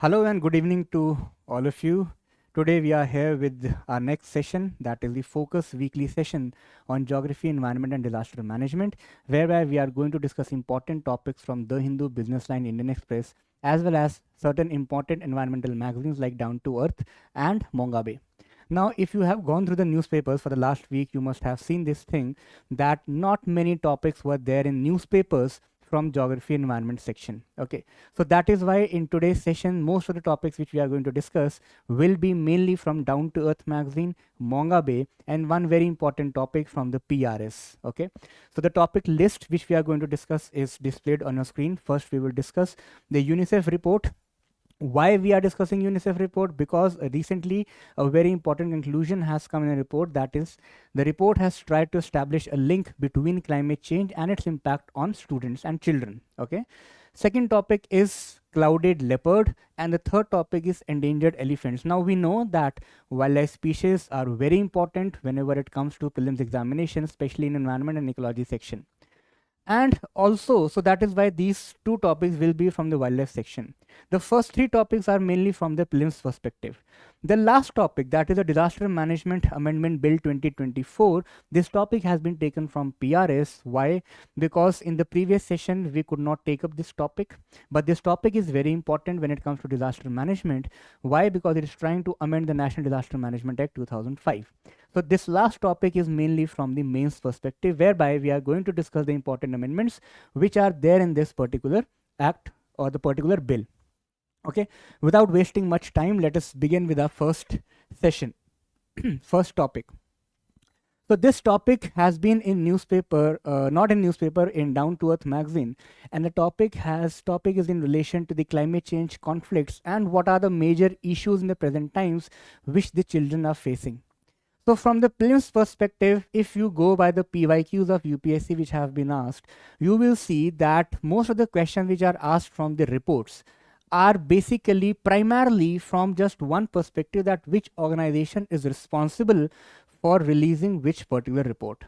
Hello and good evening to all of you. Today we are here with our next session, that is the Focus Weekly session on Geography, Environment and Disaster Management, whereby we are going to discuss important topics from The Hindu, Business Line, Indian Express, as well as certain important environmental magazines like Down to Earth and Mongabe. Now, if you have gone through the newspapers for the last week, you must have seen this thing that not many topics were there in newspapers from geography environment section. Okay, so that is why in today's session most of the topics which we are going to discuss will be mainly from Down to Earth magazine, Mongabe, and one very important topic from the PRS. Okay, so the topic list which we are going to discuss is displayed on your screen. First we will discuss the UNICEF report. Why we are discussing UNICEF report? Because recently a very important conclusion has come in a report, that is the report has tried to establish a link between climate change and its impact on students and children. Okay, second topic is clouded leopard, and the third topic is endangered elephants. Now we know that wildlife species are very important whenever it comes to prelims examination, especially in environment and ecology section. And also, so that is why these two topics will be from the wildlife section. The first three topics are mainly from the prelims perspective. The last topic, that is a Disaster Management Amendment Bill 2024, this topic has been taken from PRS. Why? Because in the previous session we could not take up this topic, but this topic is very important when it comes to disaster management. Why? Because it is trying to amend the National Disaster Management Act 2005. So this last topic is mainly from the mains perspective, whereby we are going to discuss the important amendments which are there in this particular act or the particular bill. Okay, without wasting much time, let us begin with our first session. First topic. So this topic has been in newspaper, not in newspaper, in Down to Earth magazine, and the topic is in relation to the climate change conflicts and what are the major issues in the present times which the children are facing. So from the prelims perspective, if you go by the PYQs of UPSC which have been asked, you will see that most of the questions which are asked from the reports are basically primarily from just one perspective, that which organization is responsible for releasing which particular report.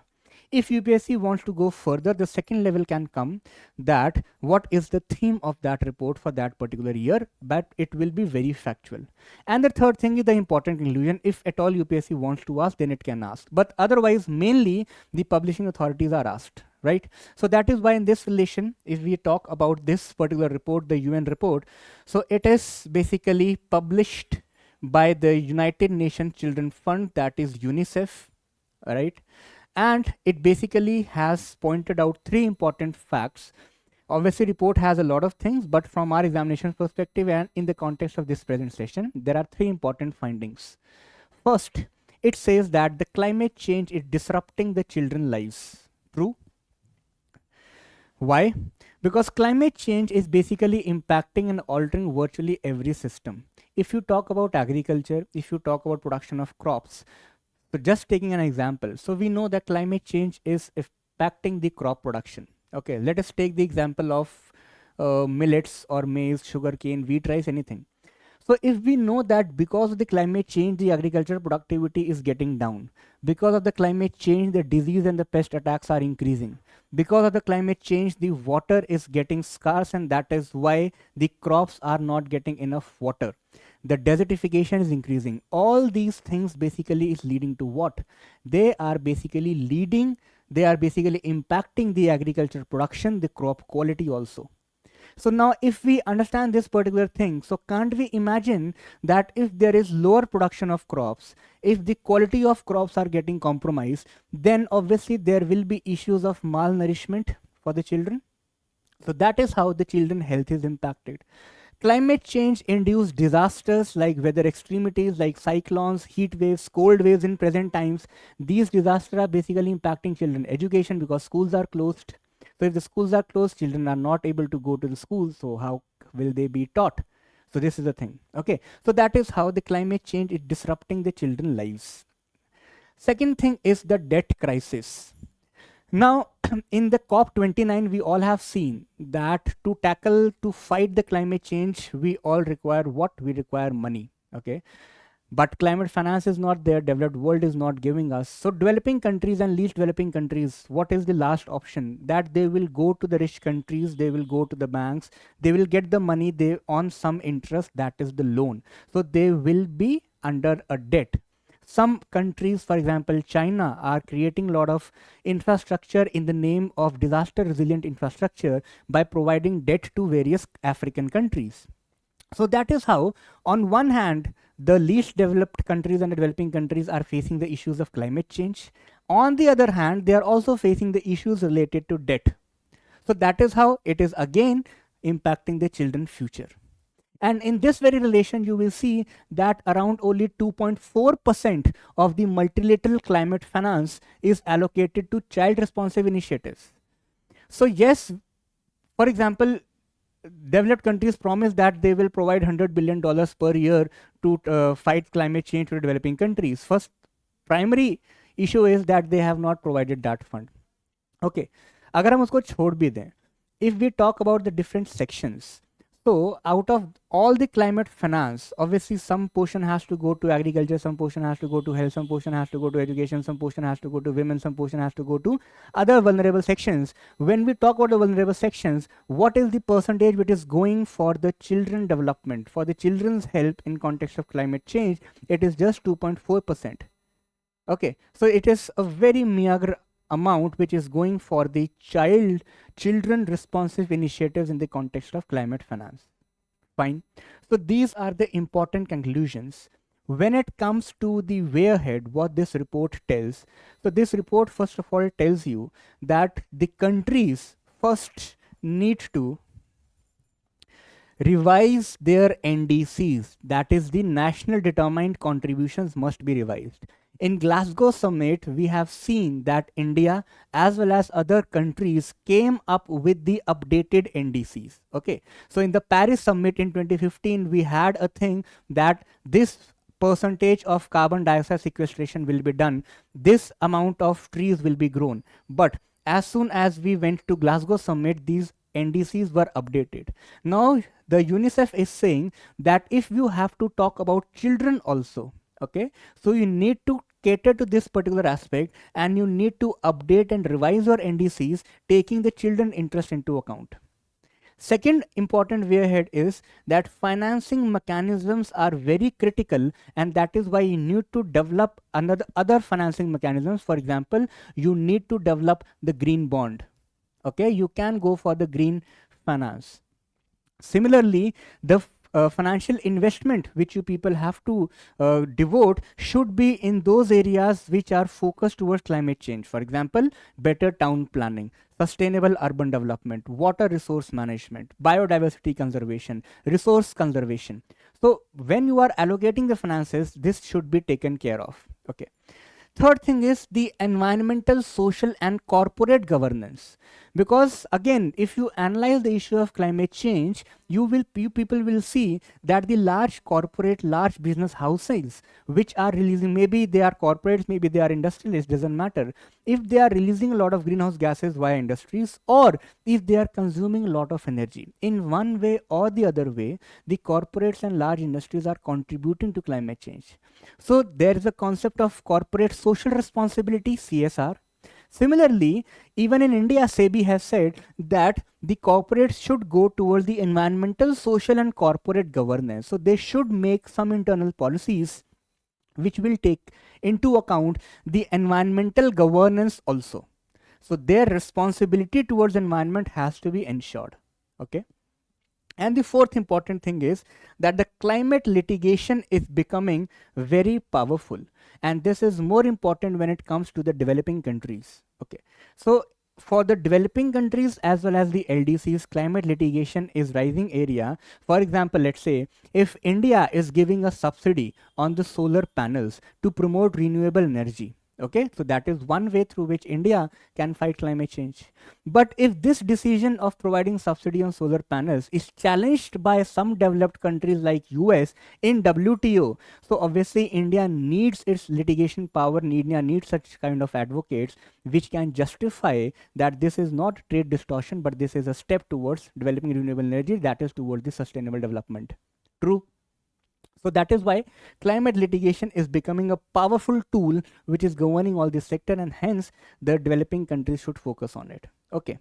If UPSC wants to go further, the second level can come, that what is the theme of that report for that particular year, but it will be very factual. And the third thing is the important conclusion. If at all UPSC wants to ask, then it can ask, but otherwise mainly the publishing authorities are asked, right? So that is why in this relation, if we talk about this particular report, the UN report, so it is basically published by the United Nations Children Fund, that is UNICEF, right? And it basically has pointed out three important facts. Obviously report has a lot of things, but from our examination perspective and in the context of this presentation, there are three important findings. First, it says that the climate change is disrupting the children's lives. True. Why? Because climate change is basically impacting and altering virtually every system. If you talk about agriculture, if you talk about production of crops, so just taking an example, so we know that climate change is impacting the crop production. Okay, let us take the example of millets or maize, sugarcane, wheat, rice, anything. So if we know that because of the climate change, the agricultural productivity is getting down. Because of the climate change, the disease and the pest attacks are increasing. Because of the climate change, the water is getting scarce, and that is why the crops are not getting enough water. The desertification is increasing. All these things basically is leading to what? They are basically impacting the agricultural production, the crop quality also. So now if we understand this particular thing, so can't we imagine that if there is lower production of crops, if the quality of crops are getting compromised, then obviously there will be issues of malnourishment for the children. So that is how the children's health is impacted. Climate change induced disasters like weather extremities like cyclones, heat waves, cold waves in present times. These disasters are basically impacting children education because schools are closed. So if the schools are closed, children are not able to go to the schools. So how will they be taught? So this is the thing. Okay. So that is how the climate change is disrupting the children's lives. Second thing is the debt crisis. Now, in the COP29, we all have seen that to fight the climate change, we all require what? We require money. Okay. but climate finance is not there, developed world is not giving us. So developing countries and least developing countries, what is the last option? That they will go to the rich countries, they will go to the banks, they will get the money, they on some interest, that is the loan. So they will be under a debt. Some countries, for example China, are creating a lot of infrastructure in the name of disaster resilient infrastructure by providing debt to various African countries. So that is how, on one hand, the least developed countries and the developing countries are facing the issues of climate change. On the other hand, they are also facing the issues related to debt. So that is how it is again impacting the children's future. And in this very relation, you will see that around only 2.4% of the multilateral climate finance is allocated to child responsive initiatives. So yes, for example, developed countries promise that they will provide $100 billion per year to fight climate change to developing countries. First primary issue is that they have not provided that fund. Okay, अगर हम उसको छोड़ भी दें, if we talk about the different sections, so out of all the climate finance, obviously some portion has to go to agriculture, some portion has to go to health, some portion has to go to education, some portion has to go to women, some portion has to go to other vulnerable sections. When we talk about the vulnerable sections, what is the percentage which is going for the children development, for the children's help in context of climate change? It is just 2.4%. Okay, so it is a very meager amount which is going for the children responsive initiatives in the context of climate finance. Fine. So these are the important conclusions. When it comes to the way ahead, what this report tells. So this report first of all tells you that the countries first need to revise their NDCs, that is the national determined contributions must be revised. In Glasgow summit, we have seen that India as well as other countries came up with the updated NDCs. Okay, so in the Paris summit in 2015, we had a thing that this percentage of carbon dioxide sequestration will be done, this amount of trees will be grown. But as soon as we went to Glasgow summit, these NDCs were updated. Now the UNICEF is saying that if you have to talk about children also, okay, so you need to cater to this particular aspect and you need to update and revise your NDCs taking the children interest into account. Second important way ahead is that financing mechanisms are very critical, and that is why you need to develop other financing mechanisms. For example, you need to develop the green bond. Okay, you can go for the green finance. Similarly, the financial investment which you people have to devote should be in those areas which are focused towards climate change. For example, better town planning, sustainable urban development, water resource management, biodiversity conservation, resource conservation. So when you are allocating the finances, this should be taken care of. Okay. Third thing is the environmental, social and corporate governance. Because again, if you analyze the issue of climate change, you people will see that the large corporate, large business houses which are releasing, maybe they are corporates, maybe they are industrialists, doesn't matter. If they are releasing a lot of greenhouse gases via industries, or if they are consuming a lot of energy, in one way or the other way, the corporates and large industries are contributing to climate change. So there is a concept of corporate social responsibility, CSR. Similarly, even in India, SEBI has said that the corporates should go towards the environmental, social and corporate governance. So they should make some internal policies which will take into account the environmental governance also. So their responsibility towards environment has to be ensured. Okay. And the fourth important thing is that the climate litigation is becoming very powerful, and this is more important when it comes to the developing countries. Okay, so for the developing countries as well as the LDCs, climate litigation is rising area. For example, let's say if India is giving a subsidy on the solar panels to promote renewable energy, okay, so that is one way through which India can fight climate change. But if this decision of providing subsidy on solar panels is challenged by some developed countries like US in WTO, so obviously India needs its litigation power, India needs such kind of advocates which can justify that this is not trade distortion, but this is a step towards developing renewable energy, that is towards the sustainable development. True. So that is why climate litigation is becoming a powerful tool which is governing all this sector, and hence the developing countries should focus on it. Okay.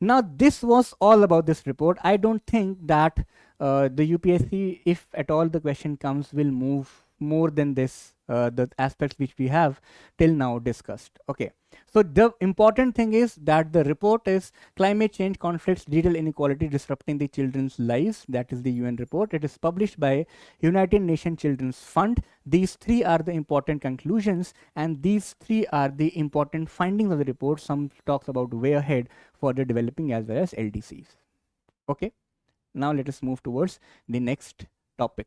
Now this was all about this report. I don't think that the UPSC, if at all the question comes, will move more than this, the aspects which we have till now discussed. Okay. So the important thing is that the report is climate change, conflicts, digital inequality disrupting the children's lives. That is the UN report. It is published by United Nations Children's Fund. These three are the important conclusions, and these three are the important findings of the report. Some talks about way ahead for the developing as well as LDCs. Okay. Now let us move towards the next topic.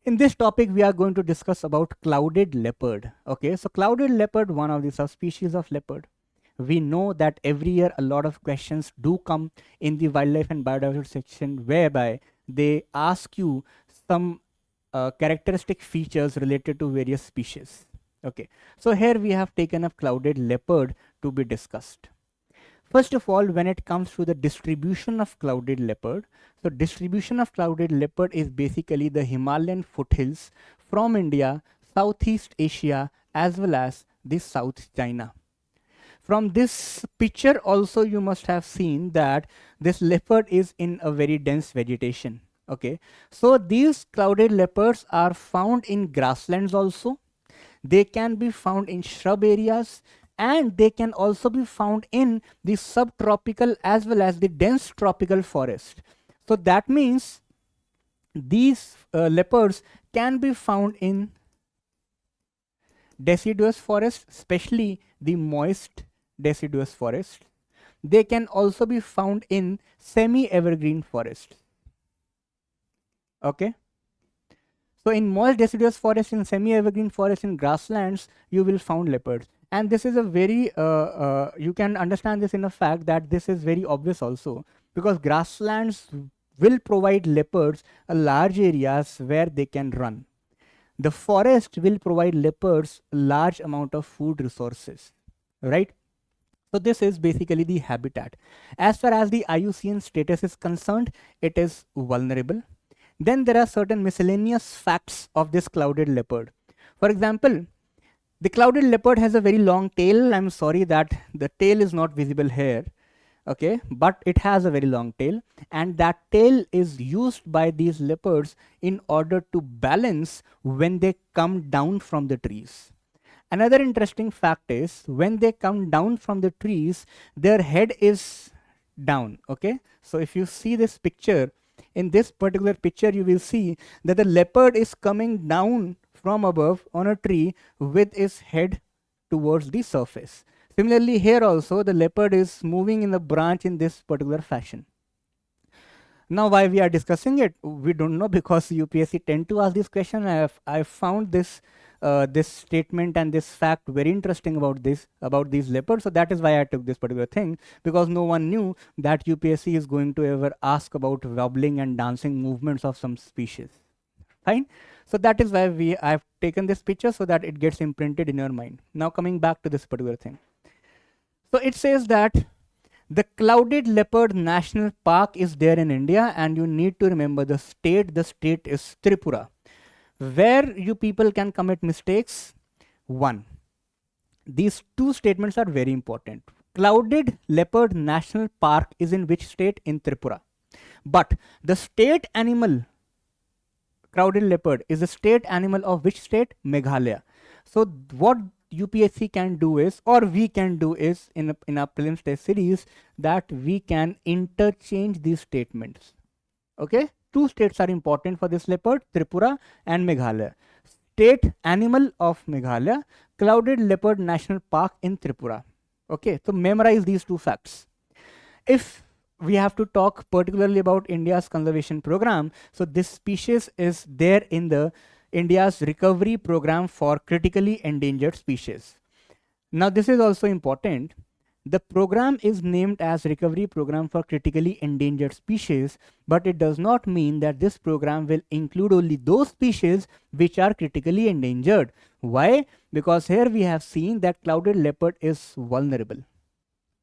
In this topic, we are going to discuss about clouded leopard. Okay, so clouded leopard, one of the subspecies of leopard. We know that every year a lot of questions do come in the wildlife and biodiversity section, whereby they ask you some characteristic features related to various species. Okay, so here we have taken up clouded leopard to be discussed. First of all, when it comes to the distribution of clouded leopard, so distribution of clouded leopard is basically the Himalayan foothills from India, Southeast Asia, as well as the South China. From this picture also you must have seen that this leopard is in a very dense vegetation. Okay, so these clouded leopards are found in grasslands also. They can be found in shrub areas, and they can also be found in the subtropical as well as the dense tropical forest. So that means these leopards can be found in deciduous forest, especially the moist deciduous forest. They can also be found in semi-evergreen forest. Okay. So in moist deciduous forest, in semi-evergreen forest, in grasslands, you will find leopards. And this is a very, you can understand this in a fact that this is very obvious also, because grasslands will provide leopards a large areas where they can run. The forest will provide leopards a large amount of food resources, right? So this is basically the habitat. As far as the IUCN status is concerned, it is vulnerable. Then there are certain miscellaneous facts of this clouded leopard. For example, the clouded leopard has a very long tail. I'm sorry that the tail is not visible here. Okay, but it has a very long tail, and that tail is used by these leopards in order to balance when they come down from the trees. Another interesting fact is when they come down from the trees, their head is down. Okay, so if you see this picture, in this particular picture, you will see that the leopard is coming down from above on a tree with its head towards the surface. Similarly, here also the leopard is moving in the branch in this particular fashion. Now, why we are discussing it, we don't know, because UPSC tend to ask this question. I found this this statement and this fact very interesting about these leopards. So that is why I took this particular thing, because no one knew that UPSC is going to ever ask about wobbling and dancing movements of some species. Fine. So that is why I've taken this picture so that it gets imprinted in your mind. Now coming back to this particular thing. So it says that the Clouded Leopard National Park is there in India, and you need to remember the state. The state is Tripura. Where you people can commit mistakes? One, these two statements are very important. Clouded Leopard National Park is in which state? In Tripura. But the state animal, clouded leopard, is the state animal of which state? Meghalaya. So what UPSC can do is, or we can do is, in our prelims test series, that we can interchange these statements. Okay, two states are important for this leopard, Tripura and Meghalaya. State animal of Meghalaya, Clouded Leopard National Park in Tripura. Okay, so memorize these two facts. If we have to talk particularly about India's conservation program, so this species is there in the India's recovery program for critically endangered species. Now this is also important. The program is named as Recovery Program for Critically Endangered Species, but it does not mean that this program will include only those species which are critically endangered. Why? Because here we have seen that clouded leopard is vulnerable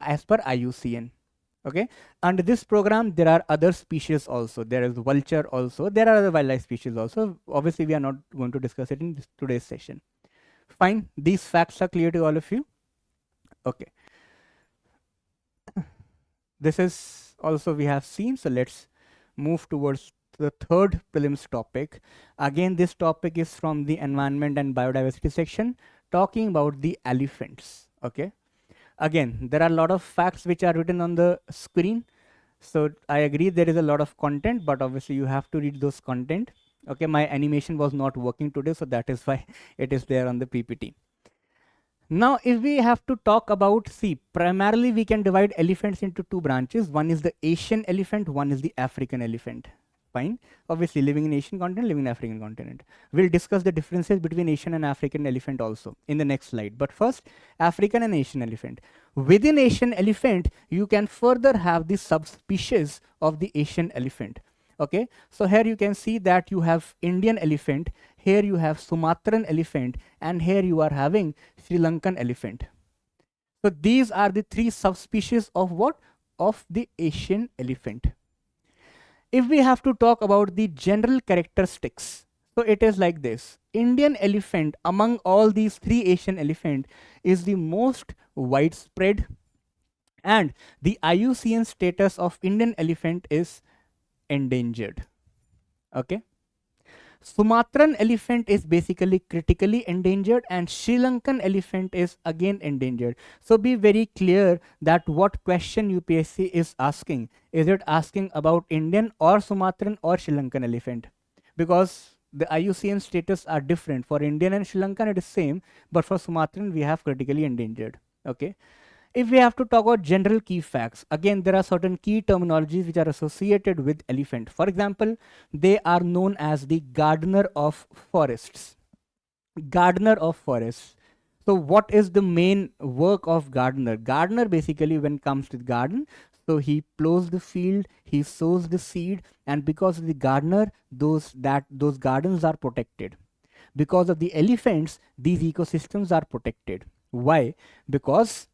as per IUCN. Okay, under this program there are other species also. There is vulture also, there are other wildlife species also. Obviously we are not going to discuss it in today's session. Fine, these facts are clear to all of you. Okay, this is also we have seen, so let's move towards the third prelims topic. Again, this topic is from the environment and biodiversity section, talking about the elephants. Okay, again there are a lot of facts which are written on the screen, so I agree there is a lot of content, but obviously you have to read those content. Okay, my animation was not working today, so that is why it is there on the PPT. Now, if we have to talk about, see, primarily we can divide elephants into two branches. One is the Asian elephant, one is the African elephant. Fine. Obviously, living in Asian continent, living in African continent. We'll discuss the differences between Asian and African elephant also in the next slide. But first, African and Asian elephant. Within Asian elephant, you can further have the subspecies of the Asian elephant. Okay, so here you can see that you have Indian elephant, here you have Sumatran elephant, and here you are having Sri Lankan elephant. So these are the three subspecies of what? Of the Asian elephant. If we have to talk about the general characteristics, so it is like this. Indian elephant among all these three Asian elephant is the most widespread, and the IUCN status of Indian elephant is endangered. Okay, Sumatran elephant is basically critically endangered, and Sri Lankan elephant is again endangered. So be very clear that what question UPSC is asking. Is it asking about Indian or Sumatran or Sri Lankan elephant? Because the IUCN status are different. For Indian and Sri Lankan it is same, but for Sumatran we have critically endangered. Okay, if we have to talk about general key facts, again there are certain key terminologies which are associated with elephant. For example, they are known as the gardener of forests. Gardener of forests. So what is the main work of gardener? Gardener basically, when it comes to the garden, so he plows the field, he sows the seed, and because of the gardener, those gardens are protected. Because of the elephants, these ecosystems are protected. Why? Because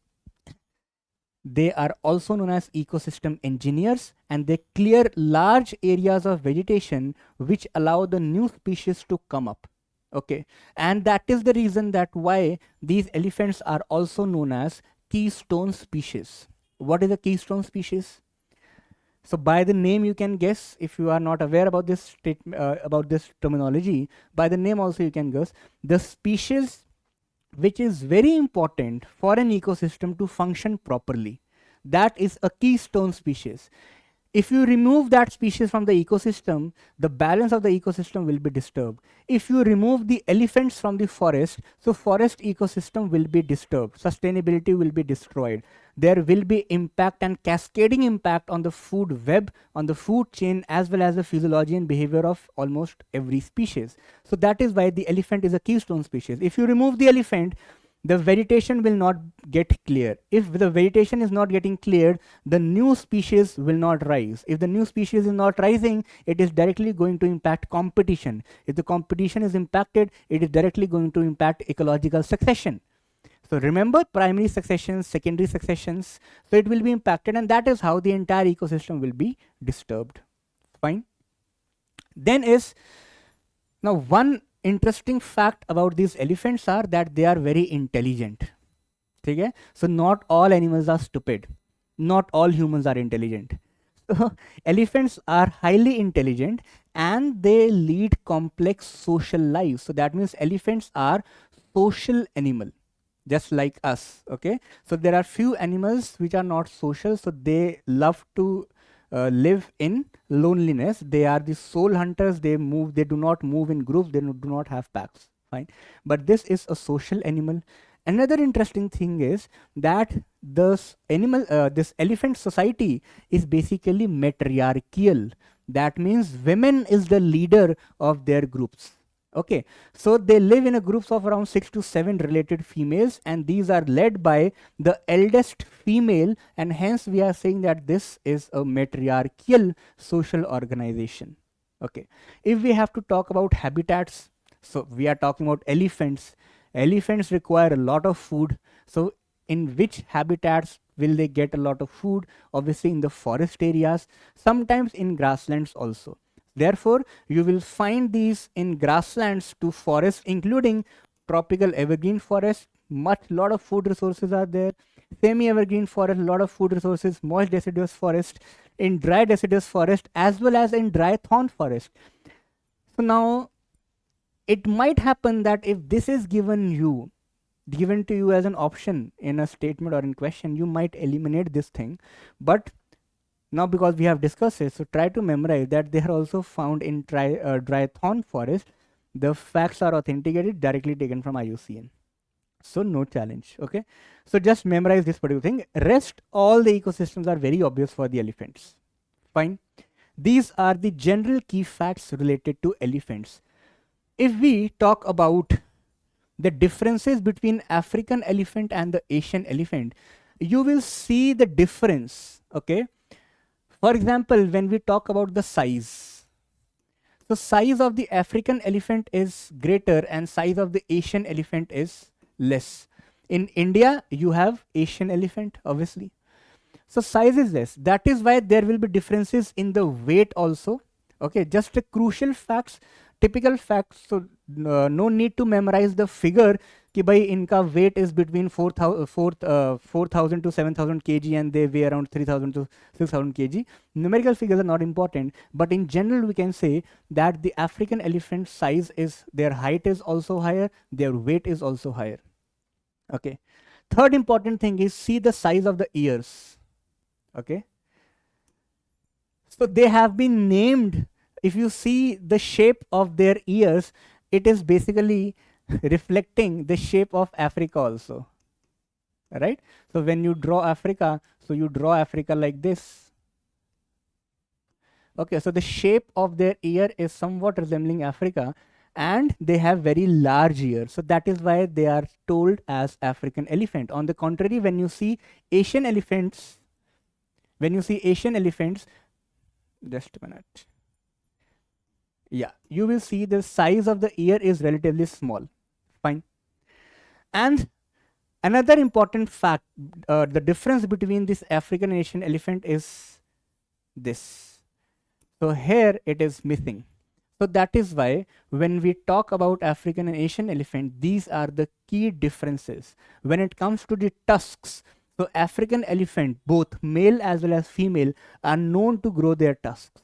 they are also known as ecosystem engineers, and they clear large areas of vegetation which allow the new species to come up. Okay, and that is the reason that why these elephants are also known as keystone species. What is a keystone species? So by the name you can guess, if you are not aware about this about this terminology, by the name also you can guess the species which is very important for an ecosystem to function properly. That is a keystone species. If you remove that species from the ecosystem, the balance of the ecosystem will be disturbed. If you remove the elephants from the forest, so forest ecosystem will be disturbed. Sustainability will be destroyed. There will be impact and cascading impact on the food web, on the food chain, as well as the physiology and behavior of almost every species. So that is why the elephant is a keystone species. If you remove the elephant, the vegetation will not get clear. If the vegetation is not getting cleared, the new species will not rise. If the new species is not rising, it is directly going to impact competition. If the competition is impacted, it is directly going to impact ecological succession. So remember, primary successions, secondary successions, so it will be impacted, and that is how the entire ecosystem will be disturbed. Fine. Then is, now one interesting fact about these elephants are that they are very intelligent. Okay? So not all animals are stupid. Not all humans are intelligent. So elephants are highly intelligent and they lead complex social lives. So that means elephants are social animal, just like us. Okay, so there are few animals which are not social, so they love to live in loneliness. They are the soul hunters. They do not move in groups. They do not have packs. Fine, but this is a social animal. Another interesting thing is that this elephant society is basically matriarchal. That means women is the leader of their groups. Okay, so they live in a groups of around 6 to 7 related females, and these are led by the eldest female, and hence we are saying that this is a matriarchal social organization. Okay, if we have to talk about habitats, so we are talking about elephants. Elephants require a lot of food. So in which habitats will they get a lot of food? Obviously in the forest areas, sometimes in grasslands also. Therefore, you will find these in grasslands to forests, including tropical evergreen forest. Much lot of food resources are there. Semi-evergreen forest, a lot of food resources. Moist deciduous forest, in dry deciduous forest, as well as in dry thorn forest. So now, it might happen that if this is given to you as an option in a statement or in question, you might eliminate this thing. But now, because we have discussed it, so try to memorize that they are also found in dry thorn forest. The facts are authenticated, directly taken from IUCN. So no challenge. Okay. So just memorize this particular thing. Rest all the ecosystems are very obvious for the elephants. Fine. These are the general key facts related to elephants. If we talk about the differences between African elephant and the Asian elephant, you will see the difference. Okay. For example, when we talk about the size, the size of the African elephant is greater and size of the Asian elephant is less. In India, you have Asian elephant, obviously. So size is less. That is why there will be differences in the weight also. Okay, just a crucial facts, typical facts. So no need to memorize the figure कि भाई इनका weight is between 4,000 to 7,000 kg and they weigh around 3,000 to 6,000 kg. Numerical figures are not important, but in general we can say that the African elephant size is, their height is also higher, their weight is also higher. Okay. Third important thing is see the size of the ears. Okay. So they have been named. If you see the shape of their ears, it is basically reflecting the shape of Africa also, right? So when you draw Africa, so you draw Africa like this. Okay, so the shape of their ear is somewhat resembling Africa, and they have very large ears. So that is why they are told as African elephant. On the contrary, when you see Asian elephants, just a minute. Yeah, you will see the size of the ear is relatively small. Fine. And another important fact, the difference between this African and Asian elephant is this. So here it is missing. So that is why when we talk about African and Asian elephant, these are the key differences. When it comes to the tusks, so African elephant, both male as well as female, are known to grow their tusks.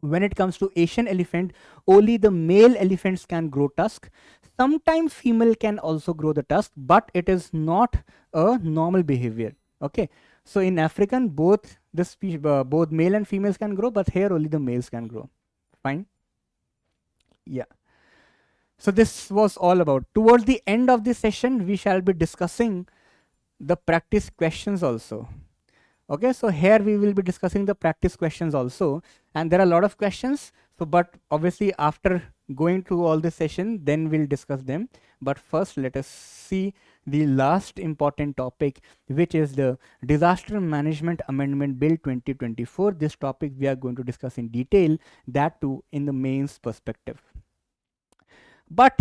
When it comes to Asian elephant, only the male elephants can grow tusk. Sometimes female can also grow the tusk, but it is not a normal behavior. Okay. So in African, both both male and females can grow, but here only the males can grow. Fine. Yeah. So this was all about. Towards the end of this session, we shall be discussing the practice questions also. Okay, so here we will be discussing the practice questions also, and there are a lot of questions. So, but obviously after going through all this session, then we'll discuss them. But first, let us see the last important topic, which is the Disaster Management Amendment Bill 2024. This topic we are going to discuss in detail, that too in the mains perspective. But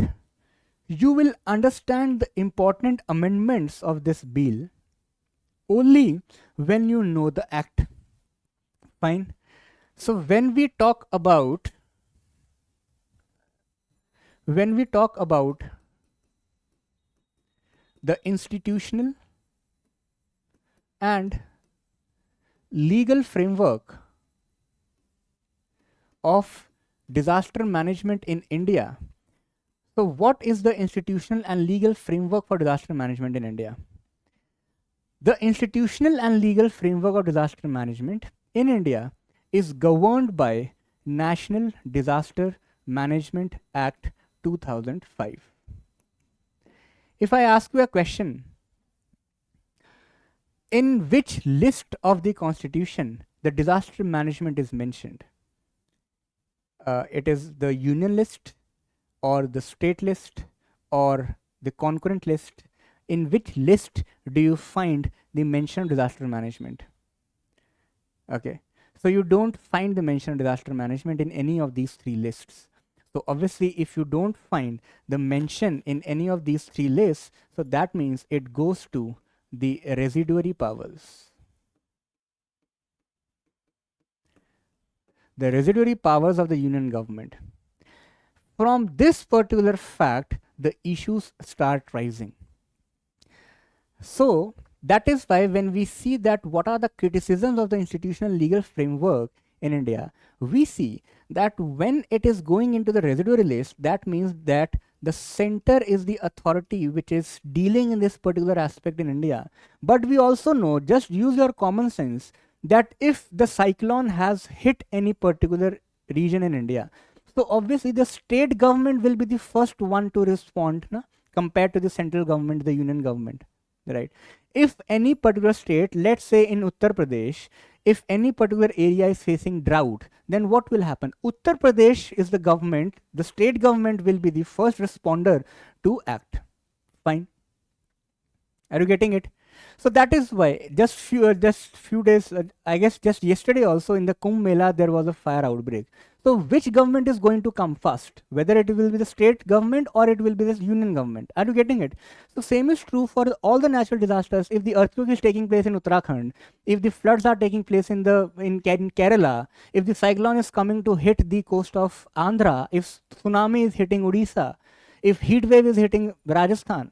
you will understand the important amendments of this bill only when you know the act. Fine. So when we talk about the institutional and legal framework of disaster management in India, so what is the institutional and legal framework for disaster management in India? The institutional and legal framework of disaster management in India is governed by National Disaster Management Act 2005. If I ask you a question, in which list of the Constitution the disaster management is mentioned? It is the union list, or the state list, or the concurrent list. In which list do you find the mention of disaster management? Okay, so you don't find the mention of disaster management in any of these three lists. So obviously, if you don't find the mention in any of these three lists, so that means it goes to the residuary powers. The residuary powers of the union government. From this particular fact, the issues start rising. So that is why when we see that what are the criticisms of the institutional legal framework in India, we see that when it is going into the residuary list, that means that the center is the authority which is dealing in this particular aspect in India. But we also know, just use your common sense, that if the cyclone has hit any particular region in India, so obviously the state government will be the first one to respond, na, compared to the central government, the union government, right? If any particular state, let's say in Uttar Pradesh, if any particular area is facing drought, then what will happen? Uttar Pradesh is the government, the state government will be the first responder to act. Fine. Are you getting it? So that is why just few days, I guess just yesterday also in the Kumbh Mela there was a fire outbreak. So which government is going to come first? Whether it will be the state government or it will be the union government. Are you getting it? So same is true for all the natural disasters. If the earthquake is taking place in Uttarakhand, if the floods are taking place in Kerala, if the cyclone is coming to hit the coast of Andhra, if tsunami is hitting Odisha, if heat wave is hitting Rajasthan,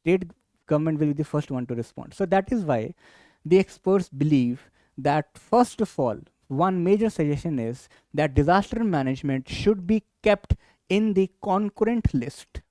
state government will be the first one to respond. So that is why the experts believe that first of all, one major suggestion is that disaster management should be kept in the concurrent list,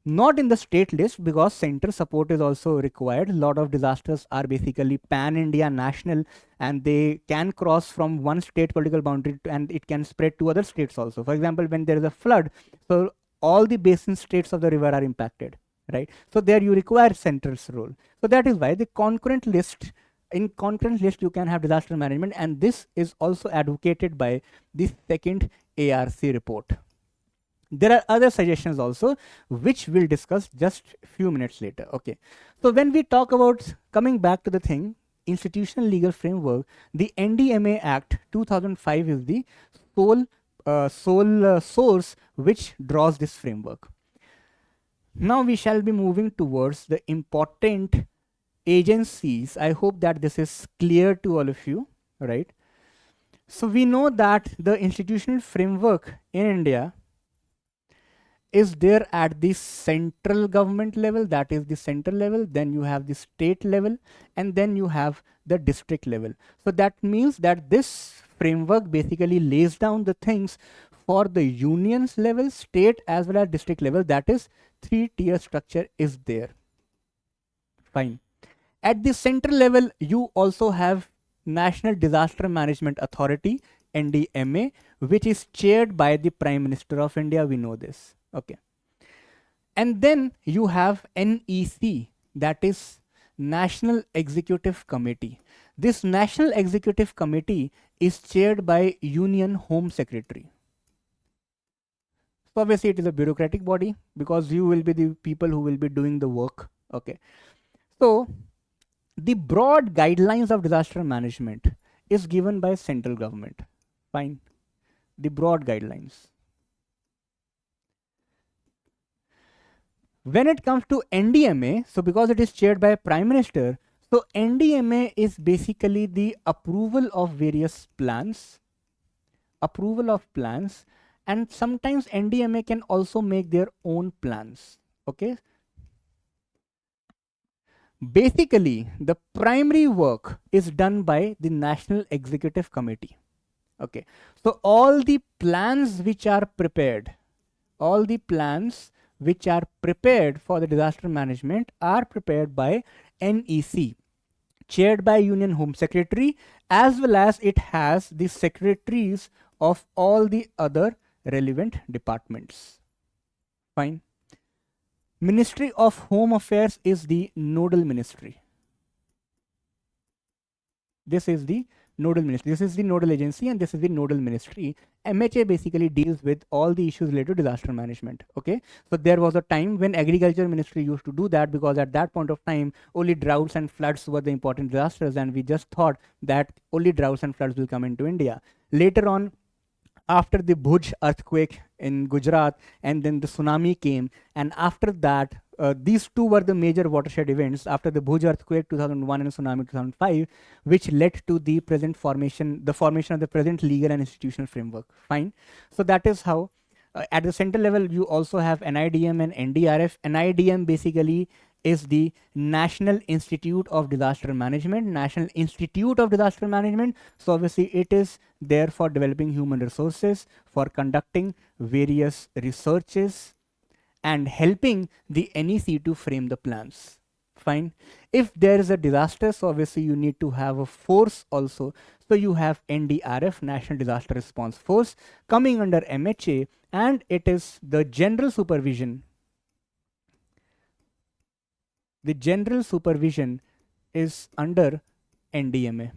not in the state list, because center support is also required. A lot of disasters are basically pan-India national and they can cross from one state political boundary and it can spread to other states also. For example, when there is a flood, so all the basin states of the river are impacted, right? So there you require center's role. So that is why the concurrent list, in concurrent list you can have disaster management, and this is also advocated by the second ARC report. There are other suggestions also which we'll discuss just few minutes later. Okay, so when we talk about, coming back to the thing, institutional legal framework, the NDMA Act 2005 is the sole source which draws this framework. Now we shall be moving towards the important agencies. I hope that this is clear to all of you, right? So we know that the institutional framework in India is there at the central government level, that is the central level, then you have the state level, and then you have the district level. So that means that this framework basically lays down the things for the unions level, state as well as district level, that is 3-tier structure is there. Fine. At the central level, you also have National Disaster Management Authority, NDMA, which is chaired by the Prime Minister of India. We know this. Okay. And then you have NEC, that is National Executive Committee. This National Executive Committee is chaired by Union Home Secretary. So obviously it is a bureaucratic body because you will be the people who will be doing the work. Okay. So the broad guidelines of disaster management is given by central government. Fine. The broad guidelines. When it comes to NDMA, so because it is chaired by Prime Minister, so NDMA is basically the approval of various plans, and sometimes NDMA can also make their own plans. Okay. Basically, the primary work is done by the National Executive Committee. Okay. So all the plans which are prepared, for the disaster management are prepared by NEC, chaired by Union Home Secretary, as well as it has the secretaries of all the other relevant departments. Fine. Ministry of Home Affairs is the nodal ministry. This is the nodal ministry. This is the nodal agency and this is the nodal ministry. MHA basically deals with all the issues related to disaster management. Okay. So there was a time when agriculture ministry used to do that because at that point of time, only droughts and floods were the important disasters. And we just thought that only droughts and floods will come into India. Later on, after the Bhuj earthquake in Gujarat and then the tsunami came, and after that these two were the major watershed events after the Bhuj earthquake 2001 and tsunami 2005, which led to the formation of the present legal and institutional framework. Fine. So that is how. At the center level, you also have NIDM and NDRF. NIDM basically is the National Institute of Disaster Management. National Institute of Disaster Management. So obviously it is there for developing human resources, for conducting various researches, and helping the NEC to frame the plans. Fine. If there is a disaster, so obviously you need to have a force also. So you have NDRF, National Disaster Response Force, coming under MHA, and it is the general supervision. The general supervision is under NDMA.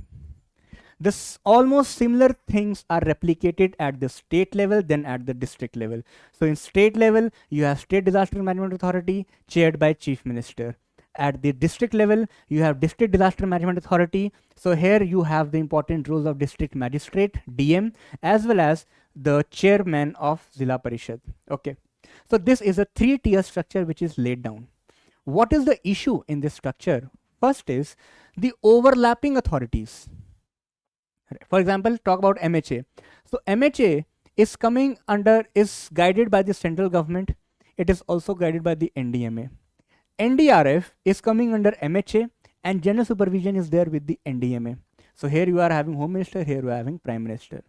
This almost similar things are replicated at the state level than at the district level. So in state level, you have State Disaster Management Authority chaired by Chief Minister. At the district level, you have District Disaster Management Authority. So here you have the important roles of District Magistrate, DM, as well as the chairman of Zilla Parishad. Okay. So this is a 3-tier structure which is laid down. What is the issue in this structure? First is the overlapping authorities. For example, talk about MHA. So MHA is guided by the central government. It is also guided by the NDMA. NDRF is coming under MHA, and general supervision is there with the NDMA. So here you are having Home Minister, here you are having Prime Minister.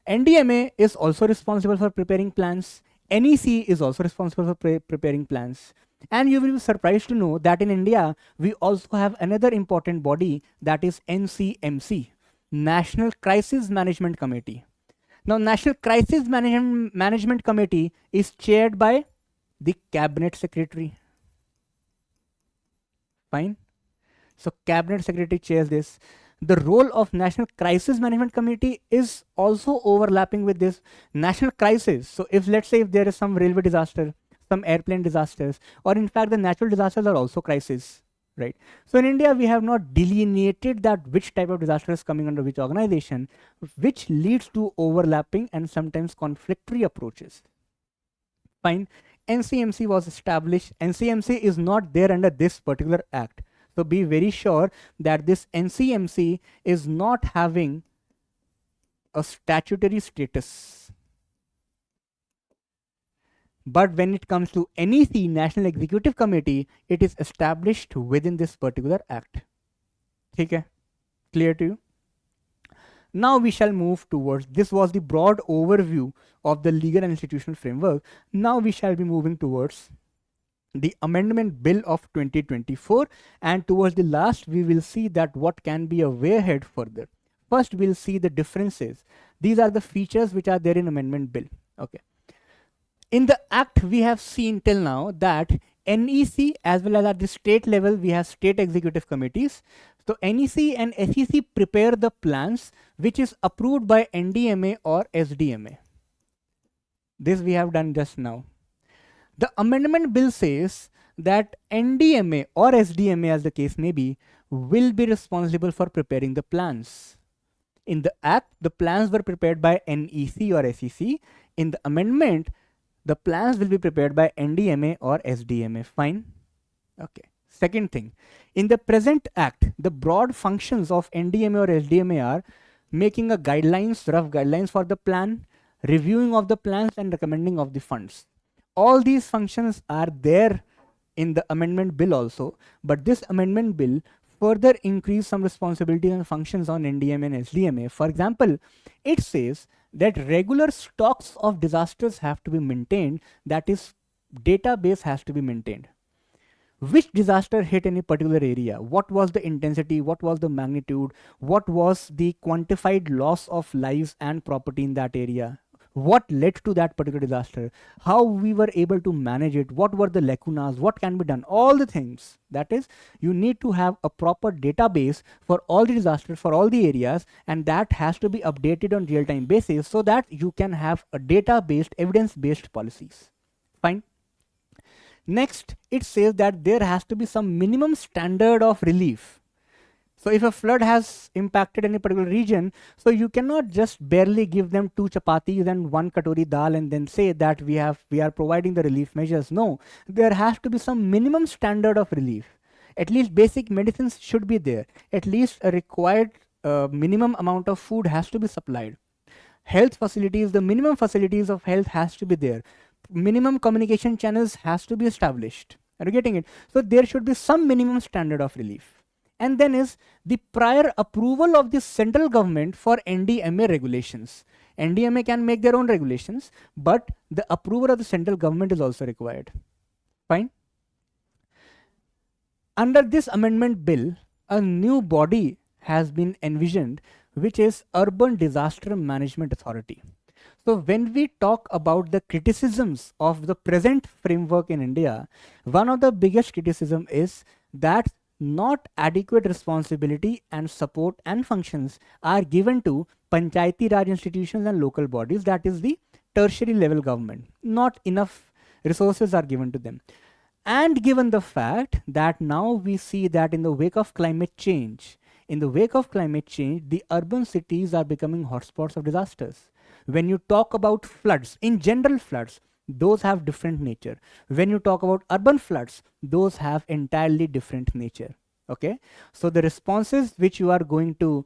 NDMA is also responsible for preparing plans. NEC is also responsible for preparing plans. And you will be surprised to know that in India, we also have another important body, that is NCMC, National Crisis Management Committee. Now, National Crisis Management Committee is chaired by the Cabinet Secretary. Fine. So Cabinet Secretary chairs this. The role of National Crisis Management Committee is also overlapping with this national crisis. So if, let's say, if there is some railway disaster, some airplane disasters, or in fact the natural disasters are also crises, right? So in India, we have not delineated that which type of disaster is coming under which organization, which leads to overlapping and sometimes conflictory approaches. Fine. NCMC was established. NCMC is not there under this particular act. So be very sure that this NCMC is not having a statutory status. But when it comes to NEC, National Executive Committee, it is established within this particular act. Okay, clear to you? Now we shall move towards, this was the broad overview of the legal and institutional framework. Now we shall be moving towards the Amendment Bill of 2024, and towards the last we will see that what can be a way ahead further. First we'll see the differences. These are the features which are there in Amendment Bill. Okay. In the act we have seen till now that NEC as well as at the state level we have state executive committees. So NEC and SEC prepare the plans which is approved by NDMA or SDMA. This we have done just now. The amendment bill says that NDMA or SDMA, as the case may be, will be responsible for preparing the plans. In the act, the plans were prepared by NEC or SEC. In the amendment, the plans will be prepared by NDMA or SDMA. Fine. Okay. Second thing, in the present act, the broad functions of NDMA or SDMA are making a guidelines, rough guidelines for the plan, reviewing of the plans, and recommending of the funds. All these functions are there in the amendment bill also, but this amendment bill further increase some responsibilities and functions on NDMA and SDMA. For example, it says that regular stocks of disasters have to be maintained, that is, database has to be maintained. Which disaster hit any particular area? What was the intensity? What was the magnitude? What was the quantified loss of lives and property in that area? What led to that particular disaster? How we were able to manage it? What were the lacunas? What can be done? All the things. That is, you need to have a proper database for all the disasters, for all the areas, and that has to be updated on real-time basis so that you can have a data-based, evidence-based policies. Fine. Next, it says that there has to be some minimum standard of relief. So if a flood has impacted any particular region, so you cannot just barely give them 2 chapatis and 1 katori dal and then say that we are providing the relief measures. No, there has to be some minimum standard of relief. At least basic medicines should be there. At least a required minimum amount of food has to be supplied. Health facilities, the minimum facilities of health has to be there. Minimum communication channels has to be established. Are you getting it? So there should be some minimum standard of relief. And then is the prior approval of the central government for NDMA regulations. NDMA can make their own regulations, but the approval of the central government is also required. Fine. Under this amendment bill, a new body has been envisioned, which is Urban Disaster Management Authority. So when we talk about the criticisms of the present framework in India, one of the biggest criticism is that not adequate responsibility and support and functions are given to Panchayati Raj institutions and local bodies, that is the tertiary level government. Not enough resources are given to them. And given the fact that now we see that in the wake of climate change, the urban cities are becoming hotspots of disasters. When you talk about floods, in general floods, those have different nature. When you talk about urban floods, those have entirely different nature. Okay, so the responses which you are going to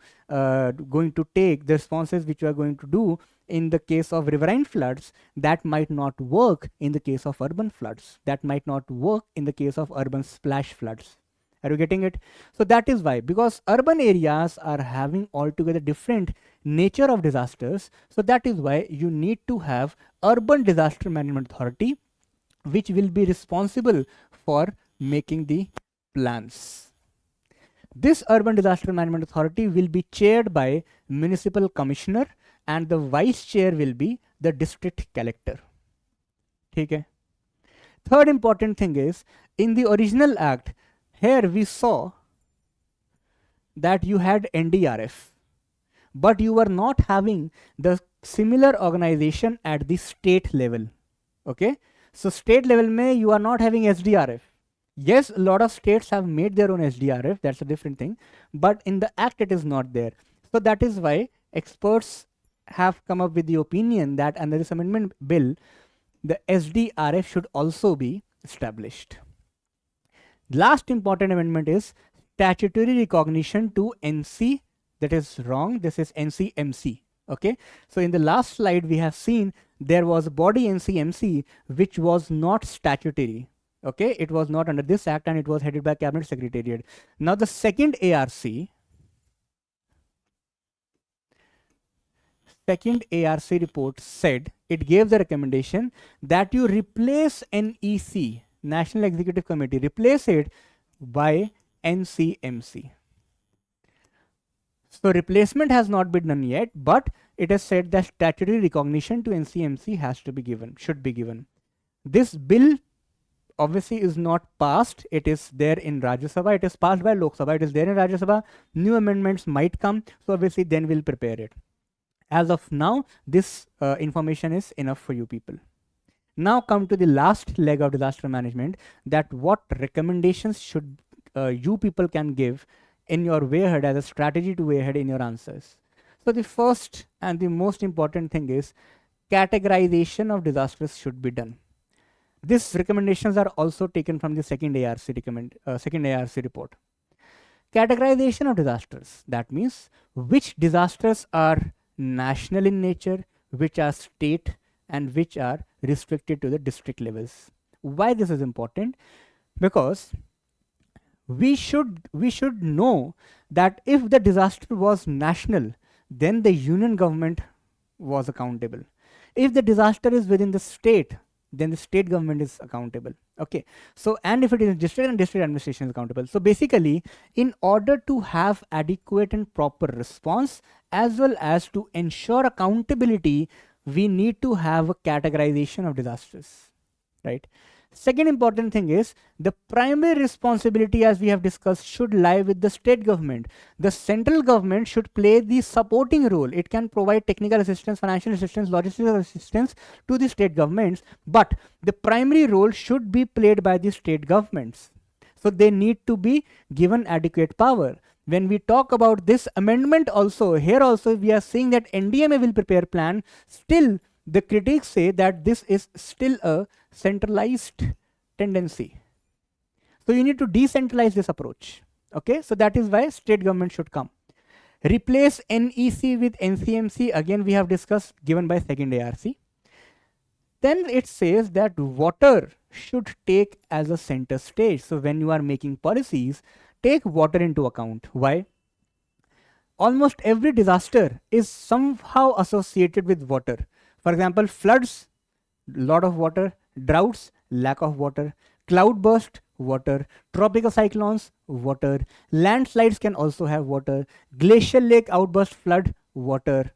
take, the responses which you are going to do in the case of riverine floods, that might not work in the case of urban floods. That might not work in the case of urban splash floods. Are you getting it? So that is why, because urban areas are having altogether different nature of disasters. So that is why you need to have Urban Disaster Management Authority, which will be responsible for making the plans. This Urban Disaster Management Authority will be chaired by Municipal Commissioner and the Vice Chair will be the District Collector. Okay. Third important thing is, in the original act, here we saw that you had NDRF, but you were not having the similar organization at the state level. Okay, so state level mein you are not having SDRF. Yes, a lot of states have made their own SDRF, that's a different thing, but in the act it is not there. So that is why experts have come up with the opinion that under this amendment bill, the SDRF should also be established. Last important amendment is statutory recognition to NC. That is wrong. This is NCMC. Okay. So in the last slide, we have seen there was a body NCMC which was not statutory. Okay. It was not under this act and it was headed by Cabinet Secretariat. Now the second ARC report said, it gave the recommendation that you replace NEC, National Executive Committee, replace it by NCMC. So replacement has not been done yet, but it has said that statutory recognition to NCMC has to be given, should be given. This bill obviously is not passed. It is there in Rajya Sabha. It is passed by Lok Sabha. It is there in Rajya Sabha. New amendments might come. So obviously then we'll prepare it. As of now, this information is enough for you people. Now come to the last leg of disaster management, that what recommendations should you people can give in your way ahead as a strategy to way ahead in your answers. So the first and the most important thing is categorization of disasters should be done. These recommendations are also taken from the second ARC report. Categorization of disasters, that means which disasters are national in nature, which are state, and which are restricted to the district levels. Why this is important? Because we should know that if the disaster was national, then the union government was accountable. If the disaster is within the state, then the state government is accountable. Okay, so and if it is district, and district administration is accountable. So basically, in order to have adequate and proper response as well as to ensure accountability, we need to have a categorization of disasters, right? Second important thing is the primary responsibility, as we have discussed, should lie with the state government. The central government should play the supporting role. It can provide technical assistance, financial assistance, logistical assistance to the state governments, but the primary role should be played by the state governments. So they need to be given adequate power. when we talk about this amendment also, here also we are saying that NDMA will prepare plan. Still, the critics say that this is still a centralized tendency. So you need to decentralize this approach. Okay, so that is why state government should come. Replace NEC with NCMC. Again, we have discussed, given by second ARC. Then it says that water should take as a center stage. So when you are making policies, take water into account. Why? Almost every disaster is somehow associated with water. For example, floods, lot of water; droughts, lack of water; cloudburst, water; tropical cyclones, water; landslides can also have water; glacial lake outburst, flood, water.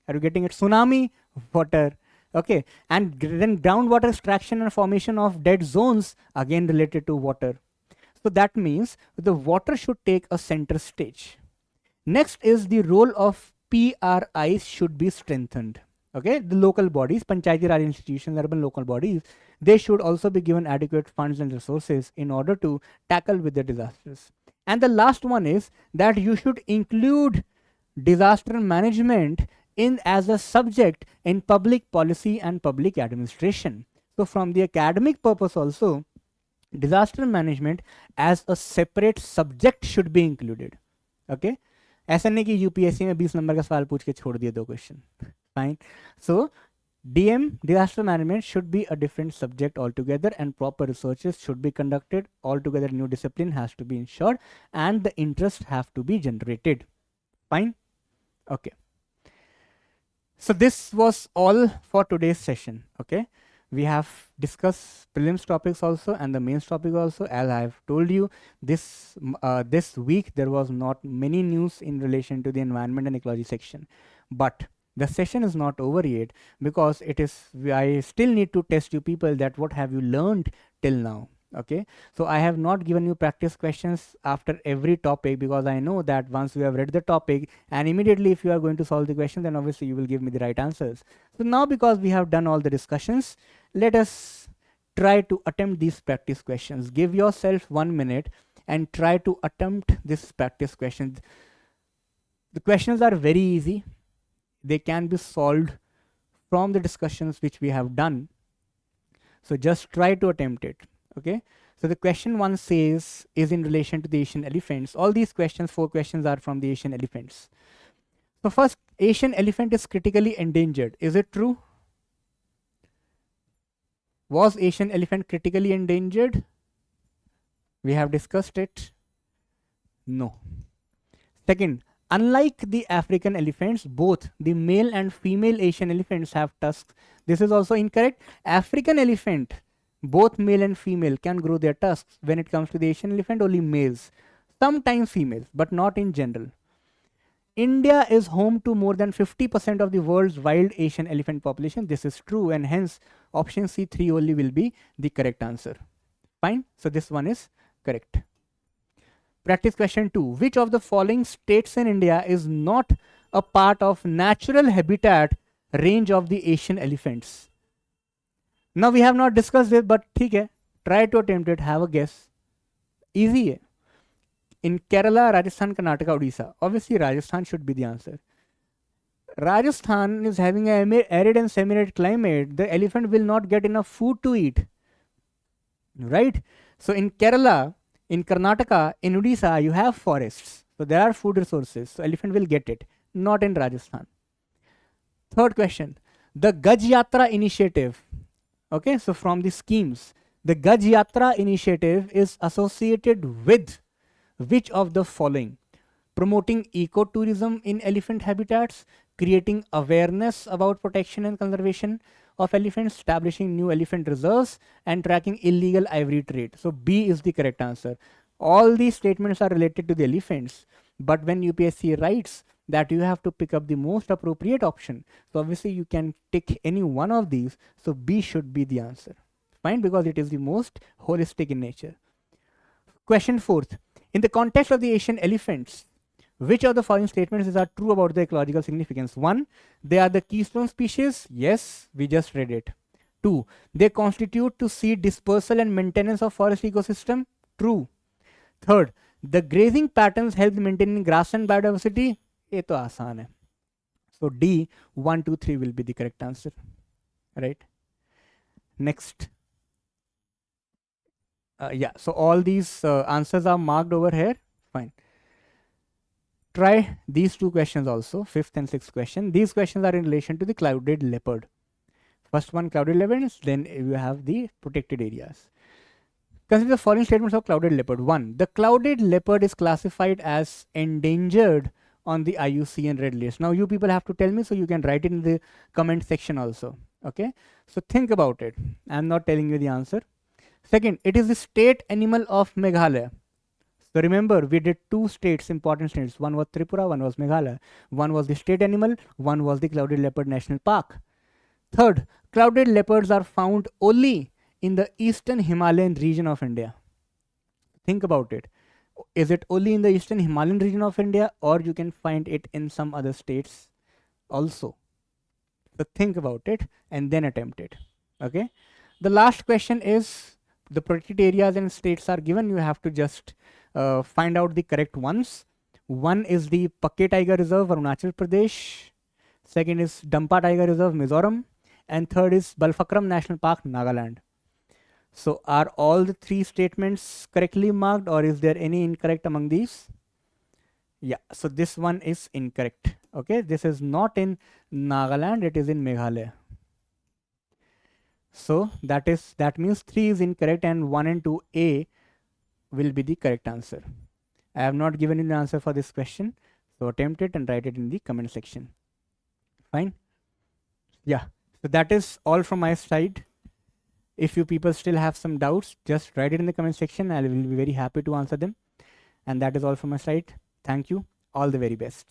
Are you getting it? Tsunami, water. Okay, and then groundwater extraction and formation of dead zones, again related to water. So that means the water should take a center stage. Next is the role of PRIs should be strengthened. Okay, the local bodies, Panchayati Raj institutions, urban local bodies, they should also be given adequate funds and resources in order to tackle with the disasters. And the last one is that you should include disaster management in as a subject in public policy and public administration. So from the academic purpose also, disaster management as a separate subject should be included. Okay, ऐसा नहीं कि UPSC में 20 number का सवाल पूछ के छोड़ दिए 2 question. Fine. So DM, disaster management, should be a different subject altogether, and proper researches should be conducted. Altogether new discipline has to be ensured and the interest have to be generated. Fine. Okay. So this was all for today's session. Okay, we have discussed prelims topics also and the mains topic also. As I have told you, this week there was not many news in relation to the environment and ecology section, but the session is not over yet, because it is, I still need to test you people that what have you learned till now. Okay, so I have not given you practice questions after every topic, because I know that once you have read the topic and immediately if you are going to solve the question, then obviously you will give me the right answers. So now, because we have done all the discussions, let us try to attempt these practice questions. Give yourself 1 minute and try to attempt this practice questions. The questions are very easy. They can be solved from the discussions which we have done. So just try to attempt it. Okay, so the question 1 says is in relation to the Asian elephants. All these questions, 4 questions, are from the Asian elephants. So first, Asian elephant is critically endangered. Is it true? Was Asian elephant critically endangered? We have discussed it. No. Second, unlike the African elephants, both the male and female Asian elephants have tusks. This is also incorrect. African elephant, both male and female, can grow their tusks. When it comes to the Asian elephant, only males, sometimes females, but not in general. India is home to more than 50% of the world's wild Asian elephant population. This is true, and hence option C3 only will be the correct answer. Fine, so this one is correct. Practice question 2. Which of the following states in India is not a part of natural habitat range of the Asian elephants? Now we have not discussed it, but ठीक है, try to attempt it, have a guess. Easy है. In Kerala, Rajasthan, Karnataka, Odisha. Obviously Rajasthan should be the answer. Rajasthan is having an arid and semi-arid climate. The elephant will not get enough food to eat. Right? So in Kerala, in Karnataka, in Odisha, you have forests. So there are food resources. So elephant will get it. Not in Rajasthan. Third question. The Gaj Yatra initiative. Okay, so from the schemes, the Gaj Yatra initiative is associated with which of the following? Promoting ecotourism in elephant habitats, creating awareness about protection and conservation of elephants, establishing new elephant reserves, and tracking illegal ivory trade. So B is the correct answer. All these statements are related to the elephants, but when UPSC writes that you have to pick up the most appropriate option, so obviously you can tick any one of these. So B should be the answer. Fine, because it is the most holistic in nature. Question 4th. In the context of the Asian elephants, which of the following statements are true about the ecological significance? 1. They are the keystone species. Yes, we just read it. 2. They constitute to seed dispersal and maintenance of forest ecosystem. True. 3rd. The grazing patterns help maintaining grassland biodiversity. ये तो आसान है. So D 1 2 3 will be the correct answer, right? Next. Yeah, so all these answers are marked over here. Fine. Try these two questions also, fifth and sixth question. These questions are in relation to the clouded leopard. First one, clouded leopards, then you have the protected areas. Consider the following statements of clouded leopard. 1. The clouded leopard is classified as endangered on the IUCN red list. Now you people have to tell me, so you can write it in the comment section also. Okay, so think about it. I'm not telling you the answer. Second, it is the state animal of Meghalaya. So remember, we did two states, important states. One was Tripura, one was Meghalaya. One was the state animal, one was the clouded leopard national park. Third, clouded leopards are found only in the eastern Himalayan region of India. Think about it. Is it only in the eastern Himalayan region of India, or you can find it in some other states also? So think about it and then attempt it. Okay. The last question is, the protected areas and states are given. You have to just find out the correct ones. One is the Pakke Tiger Reserve, Arunachal Pradesh. Second is Dampa Tiger Reserve, Mizoram. And third is Balfakram National Park, Nagaland. So are all the three statements correctly marked, or is there any incorrect among these? Yeah, so this one is incorrect. Okay, this is not in Nagaland, it is in Meghalaya. So that means 3 is incorrect and 1 and 2A will be the correct answer. I have not given you the answer for this question, so attempt it and write it in the comment section. Fine. Yeah, so that is all from my side. If you people still have some doubts, just write it in the comment section. I will be very happy to answer them. And that is all from my side. Thank you. All the very best.